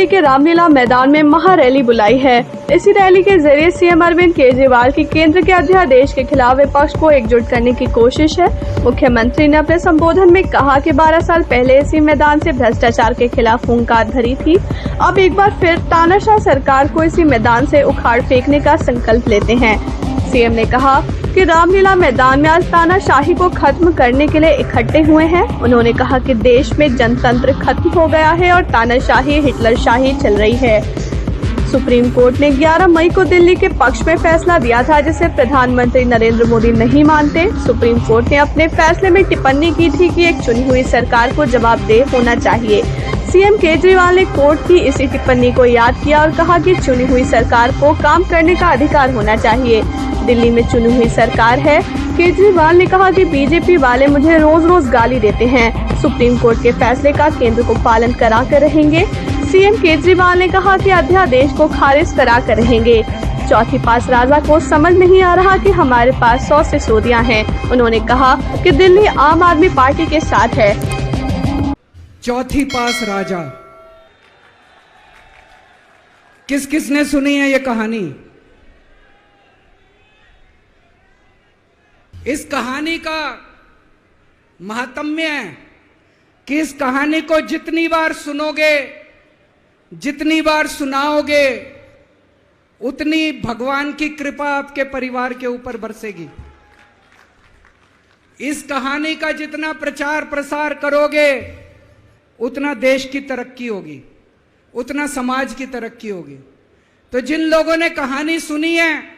दिल्ली के रामलीला मैदान में महारैली बुलाई है। इसी रैली के जरिए सीएम अरविंद केजरीवाल की केंद्र के अध्यादेश के खिलाफ विपक्ष को एकजुट करने की कोशिश है। मुख्यमंत्री ने अपने संबोधन में कहा कि 12 साल पहले इसी मैदान से भ्रष्टाचार के खिलाफ फूंकार भरी थी। अब एक बार फिर तानाशाह सरकार को इसी मैदान से उखाड़ फेंकने का संकल्प लेते हैं। सीएम ने कहा कि रामलीला मैदान में आज तानाशाही को खत्म करने के लिए इकट्ठे हुए हैं। उन्होंने कहा कि देश में जनतंत्र खत्म हो गया है और तानाशाही हिटलरशाही चल रही है। सुप्रीम कोर्ट ने 11 मई को दिल्ली के पक्ष में फैसला दिया था, जिसे प्रधानमंत्री नरेंद्र मोदी नहीं मानते। सुप्रीम कोर्ट ने अपने फैसले में टिप्पणी की थी कि एक चुनी हुई सरकार को जवाबदेह होना चाहिए। सीएम केजरीवाल ने कोर्ट की इसी टिप्पणी को याद किया और कहा कि चुनी हुई सरकार को काम करने का अधिकार होना चाहिए। दिल्ली में चुनी हुई सरकार है। केजरीवाल ने कहा कि बीजेपी वाले मुझे रोज रोज गाली देते हैं। सुप्रीम कोर्ट के फैसले का केंद्र को पालन करा कर रहेंगे। सीएम केजरीवाल ने कहा कि अध्यादेश को खारिज करा कर रहेंगे। चौथी पास राजा को समझ नहीं आ रहा कि हमारे पास 100 सिसोदियां हैं। उन्होंने कहा कि दिल्ली आम आदमी पार्टी के साथ है। चौथी पास राजा, किस किस ने सुनी है ये कहानी? इस कहानी का महात्म्य है कि इस कहानी को जितनी बार सुनोगे, जितनी बार सुनाओगे, उतनी भगवान की कृपा आपके परिवार के ऊपर बरसेगी। इस कहानी का जितना प्रचार प्रसार करोगे, उतना देश की तरक्की होगी, उतना समाज की तरक्की होगी। तो जिन लोगों ने कहानी सुनी है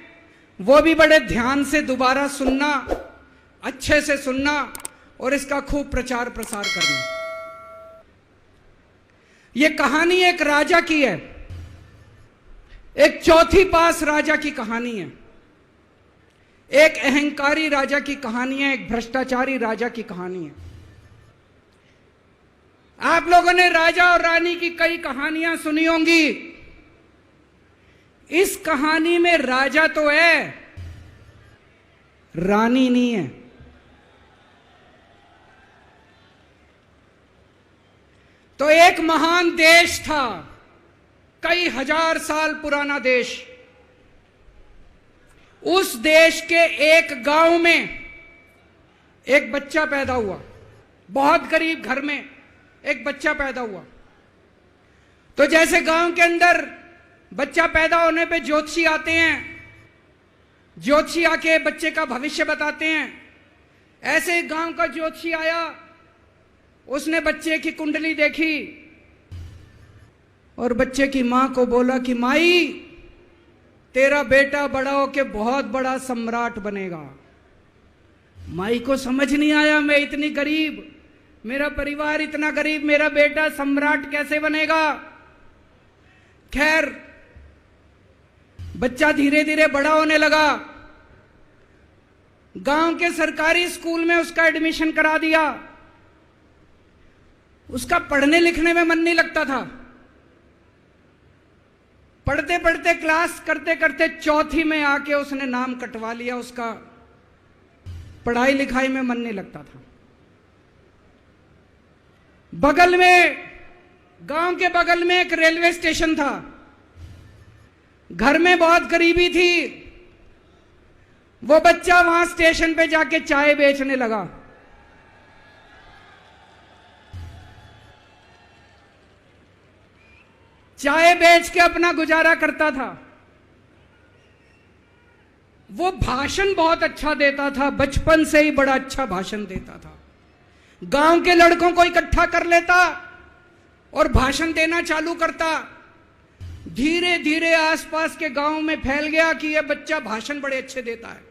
वो भी बड़े ध्यान से दोबारा सुनना, अच्छे से सुनना और इसका खूब प्रचार प्रसार करना। ये कहानी एक राजा की है, एक चौथी पास राजा की कहानी है, एक अहंकारी राजा की कहानी है, एक भ्रष्टाचारी राजा की कहानी है। आप लोगों ने राजा और रानी की कई कहानियां सुनी होंगी। इस कहानी में राजा तो है, रानी नहीं है। तो एक महान देश था, कई हजार साल पुराना देश। उस देश के एक गांव में एक बच्चा पैदा हुआ, बहुत गरीब घर में एक बच्चा पैदा हुआ। तो जैसे गांव के अंदर बच्चा पैदा होने पे ज्योतिषी आते हैं, ज्योतिषी आके बच्चे का भविष्य बताते हैं, ऐसे गांव का ज्योतिषी आया। उसने बच्चे की कुंडली देखी और बच्चे की मां को बोला कि माई, तेरा बेटा बड़ा होके बहुत बड़ा सम्राट बनेगा। माई को समझ नहीं आया, मैं इतनी गरीब, मेरा परिवार इतना गरीब, मेरा बेटा सम्राट कैसे बनेगा। खैर, बच्चा धीरे धीरे बड़ा होने लगा। गांव के सरकारी स्कूल में उसका एडमिशन करा दिया। उसका पढ़ने लिखने में मन नहीं लगता था। पढ़ते पढ़ते, क्लास करते करते चौथी में आके उसने नाम कटवा लिया। उसका पढ़ाई लिखाई में मन नहीं लगता था। बगल में, गांव के बगल में एक रेलवे स्टेशन था। घर में बहुत गरीबी थी। वो बच्चा वहां स्टेशन पे जाके चाय बेचने लगा। चाय बेच के अपना गुजारा करता था। वो भाषण बहुत अच्छा देता था, बचपन से ही बड़ा अच्छा भाषण देता था। गांव के लड़कों को इकट्ठा कर लेता और भाषण देना चालू करता। धीरे धीरे आसपास के गांव में फैल गया कि यह बच्चा भाषण बड़े अच्छे देता है।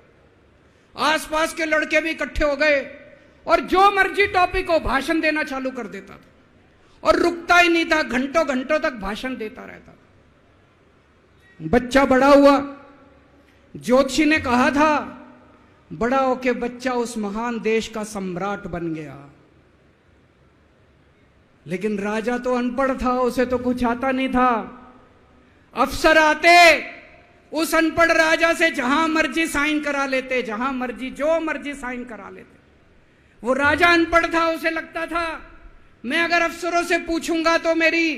आसपास के लड़के भी इकट्ठे हो गए और जो मर्जी टॉपिक हो भाषण देना चालू कर देता था और रुकता ही नहीं था, घंटों घंटों तक भाषण देता रहता था। बच्चा बड़ा हुआ। ज्योतिषी ने कहा था बड़ा होके बच्चा उस महान देश का सम्राट बन गया। लेकिन राजा तो अनपढ़ था, उसे तो कुछ आता नहीं था। अफसर आते, उस अनपढ़ राजा से जहां मर्जी साइन करा लेते, जहां मर्जी जो मर्जी साइन करा लेते। वो राजा अनपढ़ था, उसे लगता था मैं अगर अफसरों से पूछूंगा तो मेरी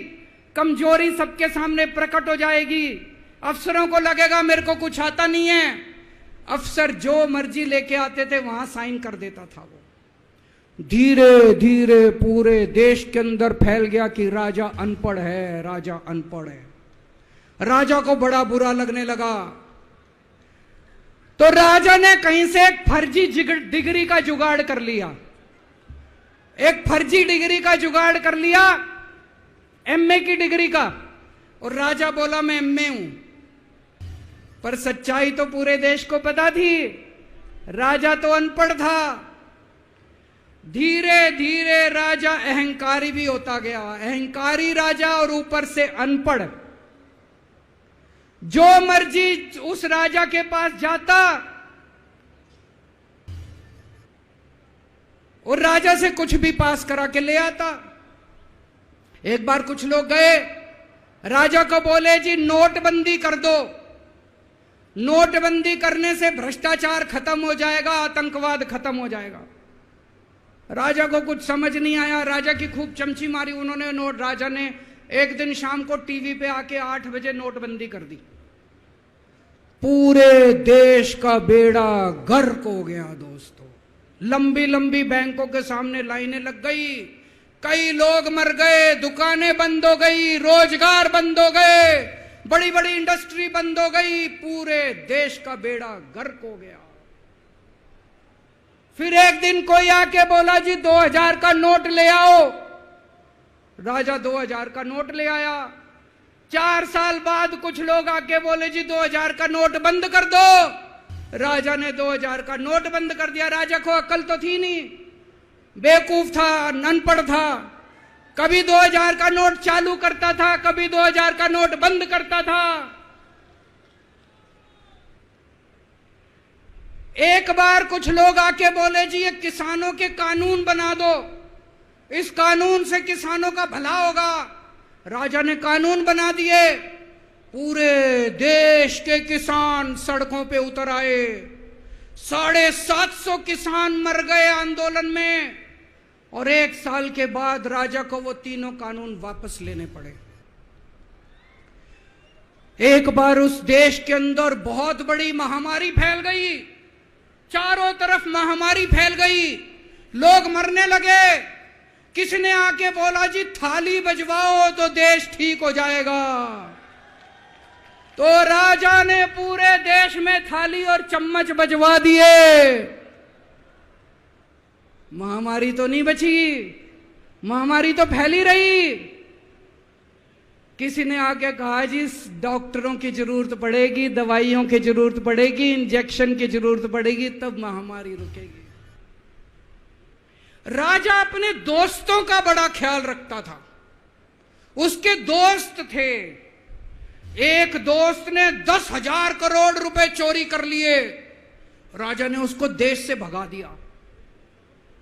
कमजोरी सबके सामने प्रकट हो जाएगी। अफसरों को लगेगा मेरे को कुछ आता नहीं है। अफसर जो मर्जी लेके आते थे वहां साइन कर देता था। वो धीरे धीरे पूरे देश के अंदर फैल गया कि राजा अनपढ़ है, राजा अनपढ़ है। राजा को बड़ा बुरा लगने लगा। तो राजा ने कहीं से एक फर्जी डिग्री का जुगाड़ कर लिया। एक फर्जी डिग्री का जुगाड़ कर लिया, एमए की डिग्री का। और राजा बोला मैं एमए हूं। पर सच्चाई तो पूरे देश को पता थी, राजा तो अनपढ़ था। धीरे धीरे राजा अहंकारी भी होता गया। अहंकारी राजा और ऊपर से अनपढ़। जो मर्जी उस राजा के पास जाता और राजा से कुछ भी पास करा के ले आता। एक बार कुछ लोग गए, राजा को बोले जी नोटबंदी कर दो। नोटबंदी करने से भ्रष्टाचार खत्म हो जाएगा, आतंकवाद खत्म हो जाएगा। राजा को कुछ समझ नहीं आया। राजा की खूब चमची मारी उन्होंने। राजा ने एक दिन शाम को टीवी पे आके 8 बजे नोटबंदी कर दी। पूरे देश का बेड़ा गर्क हो गया दोस्तों। लंबी लंबी बैंकों के सामने लाइनें लग गई। कई लोग मर गए, दुकानें बंद हो गई, रोजगार बंद हो गए, बड़ी बड़ी इंडस्ट्री बंद हो गई। पूरे देश का बेड़ा गर्क हो गया। फिर एक दिन कोई आके बोला जी 2000 का नोट ले आओ। राजा 2000 का नोट ले आया। 4 साल बाद कुछ लोग आके बोले जी 2000 का नोट बंद कर दो। राजा ने 2000 का नोट बंद कर दिया। राजा को अकल तो थी नहीं, बेवकूफ था, अनपढ़ था। कभी 2000 का नोट चालू करता था, कभी 2000 का नोट बंद करता था। एक बार कुछ लोग आके बोले जी ये किसानों के कानून बना दो, इस कानून से किसानों का भला होगा। राजा ने कानून बना दिए। पूरे देश के किसान सड़कों पे उतर आए। 750 किसान मर गए आंदोलन में। और 1 साल के बाद राजा को वो तीनों कानून वापस लेने पड़े। एक बार उस देश के अंदर बहुत बड़ी महामारी फैल गई। चारों तरफ महामारी फैल गई, लोग मरने लगे। किसने आके बोला जी थाली बजवाओ तो देश ठीक हो जाएगा। तो राजा ने पूरे देश में थाली और चम्मच बजवा दिए। महामारी तो नहीं बची, महामारी तो फैली रही। किसी ने आके कहा जी डॉक्टरों की जरूरत पड़ेगी, दवाइयों की जरूरत पड़ेगी, इंजेक्शन की जरूरत पड़ेगी, तब महामारी रुकेगी। राजा अपने दोस्तों का बड़ा ख्याल रखता था। उसके दोस्त थे। एक दोस्त ने 10,000 करोड़ रुपए चोरी कर लिए। राजा ने उसको देश से भगा दिया।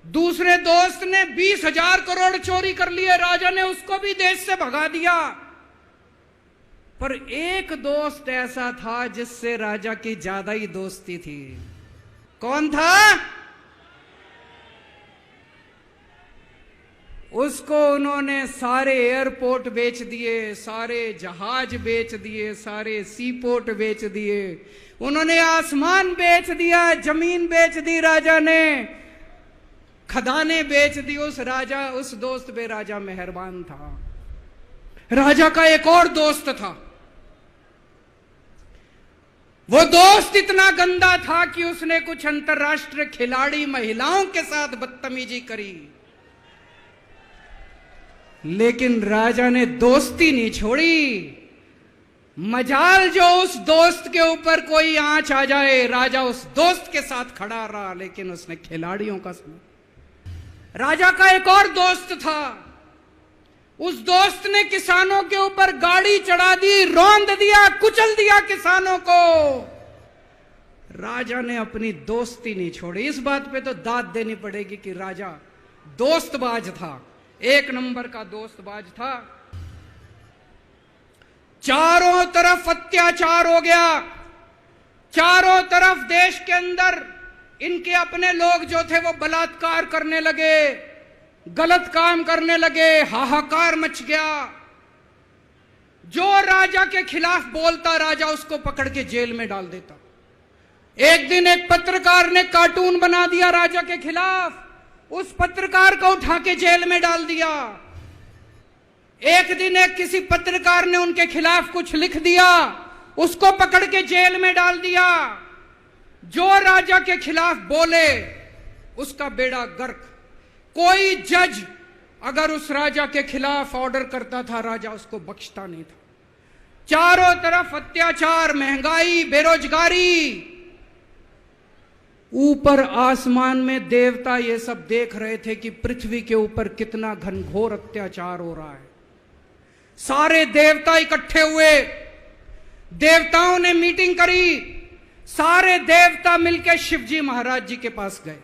दूसरे दोस्त ने 20,000 करोड़ चोरी कर लिए। राजा ने उसको भी देश से भगा दिया। पर एक दोस्त ऐसा था जिससे राजा की ज्यादा ही दोस्ती थी। कौन था? उसको उन्होंने सारे एयरपोर्ट बेच दिए, सारे जहाज बेच दिए, सारे सी पोर्ट बेच दिए। उन्होंने आसमान बेच दिया, जमीन बेच दी राजा ने, खदाने बेच दी। उस दोस्त पे राजा मेहरबान था। राजा का एक और दोस्त था। वो दोस्त इतना गंदा था कि उसने कुछ अंतर्राष्ट्रीय खिलाड़ी महिलाओं के साथ बदतमीजी करी। लेकिन राजा ने दोस्ती नहीं छोड़ी। मजाल जो उस दोस्त के ऊपर कोई आंच आ जाए, राजा उस दोस्त के साथ खड़ा रहा, लेकिन उसने खिलाड़ियों का सुना। राजा का एक और दोस्त था। उस दोस्त ने किसानों के ऊपर गाड़ी चढ़ा दी, रौंद दिया, कुचल दिया किसानों को। राजा ने अपनी दोस्ती नहीं छोड़ी। इस बात पे तो दाद देनी पड़ेगी कि राजा दोस्तबाज था, एक नंबर का दोस्तबाज था। चारों तरफ अत्याचार हो गया। चारों तरफ देश के अंदर इनके अपने लोग जो थे वो बलात्कार करने लगे, गलत काम करने लगे, हाहाकार मच गया। राजा के खिलाफ बोलता, राजा उसको पकड़ के जेल में डाल देता। एक दिन एक पत्रकार ने कार्टून बना दिया राजा के खिलाफ, उस पत्रकार को उठा के जेल में डाल दिया। एक दिन एक किसी पत्रकार ने उनके खिलाफ कुछ लिख दिया, उसको पकड़ के जेल में डाल दिया। जो राजा के खिलाफ बोले उसका बेड़ा गर्क। कोई जज अगर उस राजा के खिलाफ ऑर्डर करता था, राजा उसको बख्शता नहीं था। चारों तरफ अत्याचार, महंगाई, बेरोजगारी। ऊपर आसमान में देवता ये सब देख रहे थे कि पृथ्वी के ऊपर कितना घनघोर अत्याचार हो रहा है। सारे देवता इकट्ठे हुए, देवताओं ने मीटिंग करी, सारे देवता मिलकर शिवजी महाराज जी के पास गए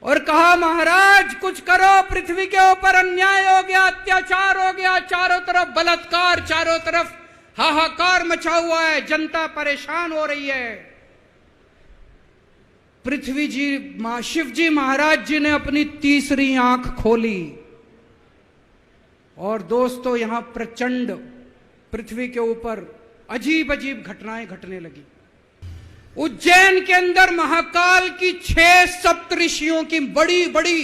और कहा, महाराज कुछ करो, पृथ्वी के ऊपर अन्याय हो गया, अत्याचार हो गया, चारों तरफ बलात्कार, चारों तरफ हाहाकार मचा हुआ है, जनता परेशान हो रही है। पृथ्वी जी, शिवजी महाराज जी ने अपनी तीसरी आंख खोली और दोस्तों यहां प्रचंड पृथ्वी के ऊपर अजीब अजीब घटनाएं घटने लगी। उज्जैन के अंदर महाकाल की 6 सप्तऋषियों की बड़ी बड़ी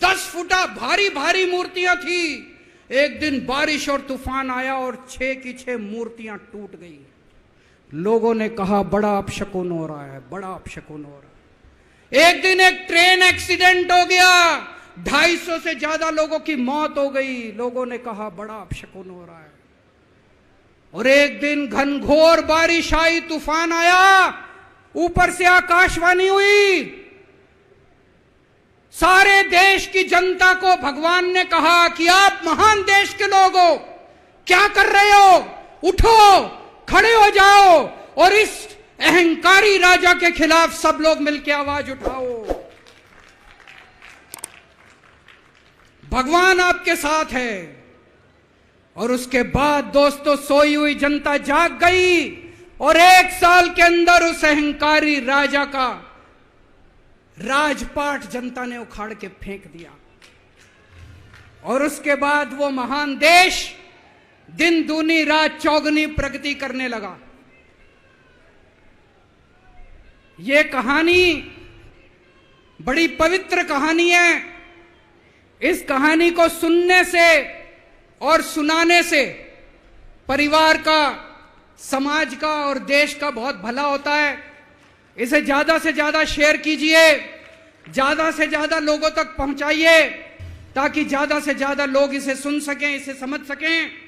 10 फुटा भारी भारी मूर्तियां थी। एक दिन बारिश और तूफान आया और 6 की 6 मूर्तियां टूट गई। लोगों ने कहा बड़ा अपशकुन हो रहा है, बड़ा अपशकुन हो रहा है। एक दिन एक ट्रेन एक्सीडेंट हो गया, 250 से ज्यादा लोगों की मौत हो गई। लोगों ने कहा बड़ा अपशकुन हो रहा है। और एक दिन घनघोर बारिश आई, तूफान आया, ऊपर से आकाशवाणी हुई, सारे देश की जनता को भगवान ने कहा कि आप महान देश के लोग हो, क्या कर रहे हो, उठो, खड़े हो जाओ और इस अहंकारी राजा के खिलाफ सब लोग मिलकर आवाज उठाओ। भगवान आपके साथ है। और उसके बाद दोस्तों सोई हुई जनता जाग गई और 1 साल के अंदर उस अहंकारी राजा का राजपाट जनता ने उखाड़ के फेंक दिया। और उसके बाद वो महान देश दिन दूनी रात चौगनी प्रगति करने लगा। ये कहानी बड़ी पवित्र कहानी है। इस कहानी को सुनने से और सुनाने से परिवार का, समाज का और देश का बहुत भला होता है। इसे ज्यादा से ज्यादा शेयर कीजिए, ज्यादा से ज्यादा लोगों तक पहुंचाइए ताकि ज्यादा से ज्यादा लोग इसे सुन सकें, इसे समझ सकें।